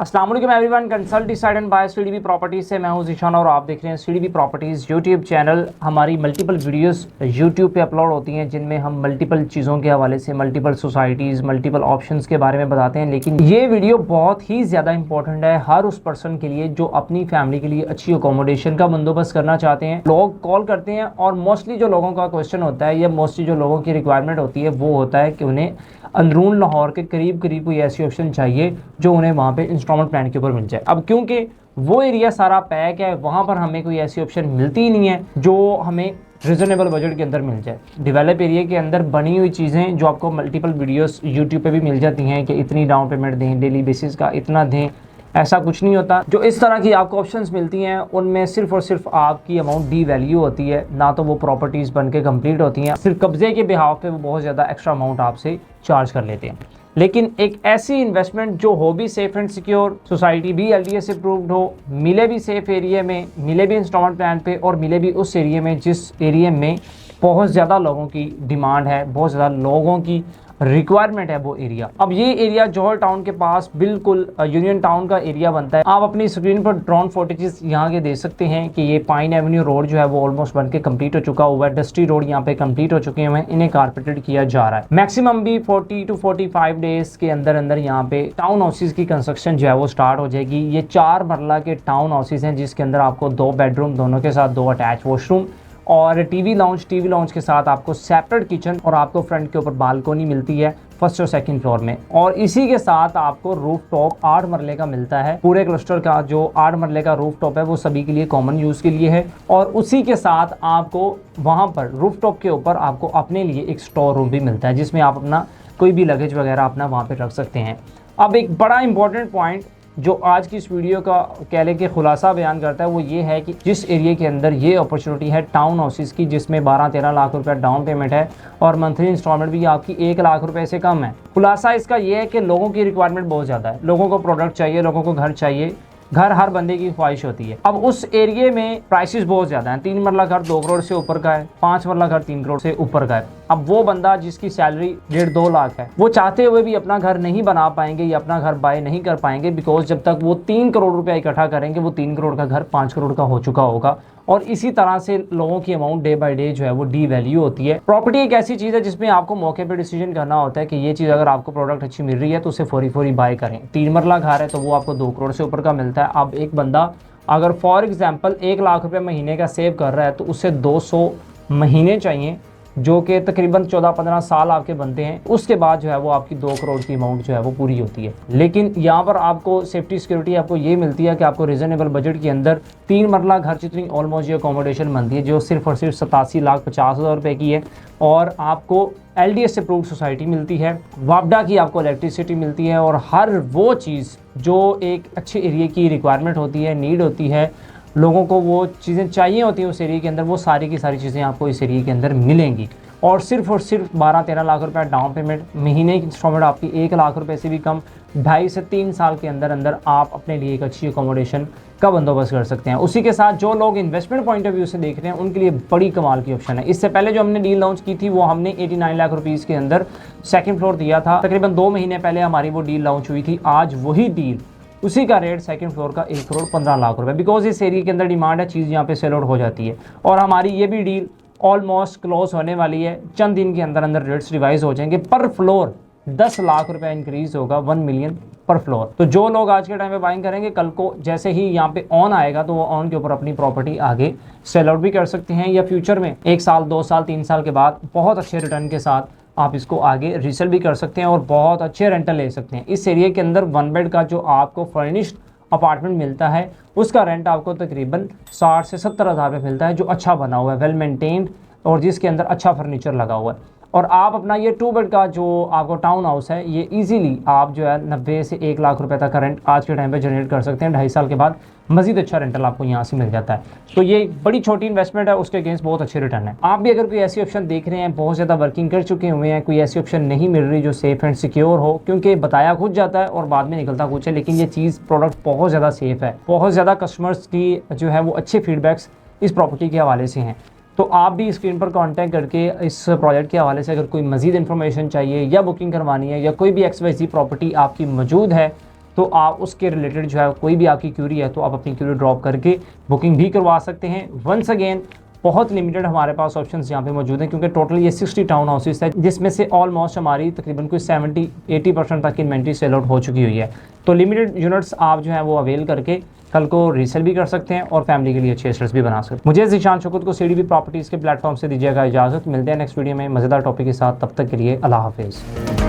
अस्सलाम वालेकुम everyone, consult decide and buy CDB properties से मैं हूं ज़ीशान और आप देख रहे हैं सीडीबी प्रॉपर्टीज़ यूट्यूब चैनल। हमारी मल्टीपल वीडियोस यूट्यूब पे अपलोड होती हैं जिनमें हम मल्टीपल चीज़ों के हवाले से मल्टीपल सोसाइटीज़ मल्टीपल ऑप्शंस के बारे में बताते हैं। लेकिन ये वीडियो बहुत ही ज़्यादा इंपॉर्टेंट है हर उस पर्सन के लिए जो अपनी फैमिली के लिए अच्छी अकोमोडेशन का बंदोबस्त करना चाहते हैं। लोग कॉल करते हैं और मोस्टली जो लोगों का क्वेश्चन होता है या मोस्टली जो लोगों की रिक्वायरमेंट होती है वो होता है कि उन्हें अंदरून लाहौर के करीब करीब कोई ऐसी ऑप्शन चाहिए जो उन्हें वहाँ पे इंस्टॉलमेंट प्लान के ऊपर मिल जाए। अब क्योंकि वो एरिया सारा पैक है, वहाँ पर हमें कोई ऐसी ऑप्शन मिलती ही नहीं है जो हमें रिजनेबल बजट के अंदर मिल जाए। डेवलप एरिया के अंदर बनी हुई चीज़ें जो आपको मल्टीपल वीडियोस यूट्यूब पे भी मिल जाती हैं कि इतनी डाउन पेमेंट दें, डेली बेसिस का इतना दें, ऐसा कुछ नहीं होता। जो इस तरह की आपको ऑप्शंस मिलती हैं उनमें सिर्फ और सिर्फ आपकी अमाउंट डी वैल्यू होती है, ना तो वो प्रॉपर्टीज़ बन के कम्प्लीट होती हैं। सिर्फ कब्जे के बिहाव पे वो बहुत ज़्यादा एक्स्ट्रा अमाउंट आपसे चार्ज कर लेते हैं। लेकिन एक ऐसी इन्वेस्टमेंट जो हो भी सेफ एंड सिक्योर, सोसाइटी भी LDS अप्रूव्ड हो, मिले भी सेफ एरिया में, मिले भी इंस्टॉलमेंट प्लान पे और मिले भी उस एरिया में जिस एरिया में बहुत ज़्यादा लोगों की डिमांड है, बहुत ज़्यादा लोगों की रिक्वायरमेंट है वो एरिया। अब ये एरिया जौहर टाउन के पास बिल्कुल यूनियन टाउन का एरिया बनता है। आप अपनी स्क्रीन पर ड्रोन फुटेजेस यहाँ के देख सकते हैं कि ये पाइन एवेन्यू रोड जो है वो ऑलमोस्ट बन के कंप्लीट हो चुका हुआ है। डस्टी रोड यहाँ पे कंप्लीट हो चुके हैं, इन्हें कारपेटेड किया जा रहा है। मैक्सिमम भी 40 to 45 डेज के अंदर अंदर यहाँ पे टाउन हाउसेज की कंस्ट्रक्शन जो है वो स्टार्ट हो जाएगी। ये 4 मरला के टाउन हाउसेज हैं जिसके अंदर आपको 2 बेडरूम, दोनों के साथ 2 अटैच वॉशरूम और टीवी लाउंज के साथ आपको सेपरेट किचन और आपको फ्रंट के ऊपर बालकोनी मिलती है फर्स्ट और सेकंड फ्लोर में। और इसी के साथ आपको रूफ टॉप 8 मरले का मिलता है। पूरे क्लस्टर का जो 8 मरले का रूफ टॉप है वो सभी के लिए कॉमन यूज़ के लिए है। और उसी के साथ आपको वहाँ पर रूफ टॉप के ऊपर आपको अपने लिए एक स्टोर रूम भी मिलता है जिसमें आप अपना कोई भी लगेज वगैरह अपना वहाँ पर रख सकते हैं। अब एक बड़ा इंपॉर्टेंट पॉइंट जो आज की इस वीडियो का कह लें कि खुलासा बयान करता है वो ये है कि जिस एरिया के अंदर ये अपॉर्चुनिटी है टाउन हाउसेस की, जिसमें 12-13 लाख रुपए डाउन पेमेंट है और मंथली इंस्टॉलमेंट भी आपकी 1 लाख रुपए से कम है। खुलासा इसका ये है कि लोगों की रिक्वायरमेंट बहुत ज़्यादा है, लोगों को प्रोडक्ट चाहिए, लोगों को घर चाहिए, घर हर बंदे की ख्वाहिश होती है। अब उस एरिया में प्राइसेस बहुत ज़्यादा हैं। 3 मरला घर 2 करोड़ से ऊपर का है, 5 मरला घर 3 करोड़ से ऊपर का है। अब वो बंदा जिसकी सैलरी 1.5-2 लाख है, वो चाहते हुए भी अपना घर नहीं बना पाएंगे या अपना घर बाय नहीं कर पाएंगे, बिकॉज जब तक वो 3 करोड़ रुपया इकट्ठा करेंगे वो 3 करोड़ का घर 5 करोड़ का हो चुका होगा। और इसी तरह से लोगों की अमाउंट डे बाय डे जो है वो डी वैल्यू होती है। प्रॉपर्टी एक ऐसी चीज़ है जिसमें आपको मौके पे डिसीजन करना होता है कि ये चीज़ अगर आपको प्रोडक्ट अच्छी मिल रही है तो उसे फौरी बाय करें। 3 मरला घर है तो वो आपको 2 करोड़ से ऊपर का मिलता है। अब एक बंदा अगर फॉर एग्जांपल 1 लाख रुपए महीने का सेव कर रहा है तो उससे 200 महीने चाहिए जो कि तकरीबन 14-15 साल आपके बनते हैं। उसके बाद जो है वो आपकी 2 करोड़ की अमाउंट जो है वो पूरी होती है। लेकिन यहाँ पर आपको सेफ्टी सिक्योरिटी आपको ये मिलती है कि आपको रीजनेबल बजट के अंदर 3 मरला घर जितनी ऑलमोस्ट ये अकोमोडेशन बनती है जो सिर्फ और सिर्फ 87,50,000 रुपये की है। और आपको LDS अप्रूव्ड सोसाइटी मिलती है, वापडा की आपको इलेक्ट्रिसिटी मिलती है और हर वो चीज़ जो एक अच्छे एरिया की रिक्वायरमेंट होती है, नीड होती है, लोगों को वो चीज़ें चाहिए होती हैं उस एरिया के अंदर, वो सारी की सारी चीज़ें आपको इस एरिया के अंदर मिलेंगी। और सिर्फ 12-13 लाख रुपए डाउन पेमेंट, महीने की इंस्टॉलमेंट आपकी 1 लाख रुपए से भी कम, 2.5 से 3 साल के अंदर अंदर आप अपने लिए एक अच्छी अकोमोडेशन का बंदोबस्त कर सकते हैं। उसी के साथ जो लोग इन्वेस्टमेंट पॉइंट ऑफ व्यू से देख रहे हैं उनके लिए बड़ी कमाल की ऑप्शन है। इससे पहले जो हमने डील लॉन्च की थी वो हमने 89 लाख रुपीज़ के अंदर सेकंड फ्लोर दिया था। तकरीबन 2 महीने पहले हमारी वो डील लॉन्च हुई थी। आज वही डील, उसी का रेट सेकंड फ्लोर का 1 करोड़ 15 लाख रुपए, बिकॉज इस एरिया के अंदर डिमांड है, चीज़ यहाँ पे सेल आउट हो जाती है। और हमारी ये भी डील ऑलमोस्ट क्लोज होने वाली है। चंद दिन के अंदर अंदर रेट्स रिवाइज हो जाएंगे। पर फ्लोर 10 लाख रुपए इंक्रीज होगा, 1 मिलियन पर फ्लोर। तो जो लोग आज के टाइम पे बाइंग करेंगे, कल को जैसे ही यहाँ पे ऑन आएगा तो वो ऑन के ऊपर अपनी प्रॉपर्टी आगे सेल आउट भी कर सकते हैं या फ्यूचर में 1 साल 2 साल 3 साल के बाद बहुत अच्छे रिटर्न के साथ आप इसको आगे रीसेल भी कर सकते हैं और बहुत अच्छे रेंटल ले सकते हैं। इस एरिया के अंदर 1 बेड का जो आपको फर्निश्ड अपार्टमेंट मिलता है उसका रेंट आपको तकरीबन 60 से 70 हज़ार रुपये मिलता है, जो अच्छा बना हुआ है, वेल मेंटेन्ड और जिसके अंदर अच्छा फर्नीचर लगा हुआ है। और आप अपना ये 2 बेड का जो आपको टाउन हाउस है ये इजीली आप जो है 90 से 1 लाख रुपए तक का रेंट आज के टाइम पे जनरेट कर सकते हैं। 2.5 साल के बाद मजीद अच्छा रेंटल आपको यहाँ से मिल जाता है। तो ये बड़ी छोटी इन्वेस्टमेंट है, उसके अगेंस्ट बहुत अच्छे रिटर्न है। आप भी अगर कोई ऐसी ऑप्शन देख रहे हैं, बहुत ज़्यादा वर्किंग कर चुके हुए हैं, कोई ऐसी ऑप्शन नहीं मिल रही जो सेफ़ एंड सिक्योर हो, क्योंकि बताया खुद जाता है और बाद में निकलता कुछ है, लेकिन ये चीज़ प्रोडक्ट बहुत ज़्यादा सेफ़ है। बहुत ज़्यादा कस्टमर्स की जो है वो अच्छे फीडबैक्स इस प्रॉपर्टी के हवाले से हैं। तो आप भी स्क्रीन पर कांटेक्ट करके इस प्रोजेक्ट के हवाले से अगर कोई मज़ीद इन्फॉर्मेशन चाहिए या बुकिंग करवानी है या कोई भी XYZ प्रॉपर्टी आपकी मौजूद है तो आप उसके रिलेटेड जो है कोई भी आपकी क्यूरी है तो आप अपनी क्यूरी ड्रॉप करके बुकिंग भी करवा सकते हैं। वंस अगेन बहुत लिमिटेड हमारे पास ऑप्शंस यहाँ पे मौजूद हैं, क्योंकि टोटल ये 60 टाउन हाउसेस है, जिसमें से ऑलमोस्ट हमारी तकरीबन कोई 70-80% तक इन्वेंट्री सेल आउट हो चुकी हुई है। तो लिमिटेड यूनिट्स आप जो है वो अवेल करके कल को रीसेल भी कर सकते हैं और फैमिली के लिए अच्छे एसेट्स भी बना सकते हैं। मुझे ज़ीशान शौकत को सीडीबी प्रॉपर्टीज़ के प्लेटफॉर्म से दीजिएगा इजाज़त। मिलते हैं नेक्स्ट वीडियो में मज़ेदार टॉपिक के साथ, तब तक के लिए अल्लाह हाफिज़।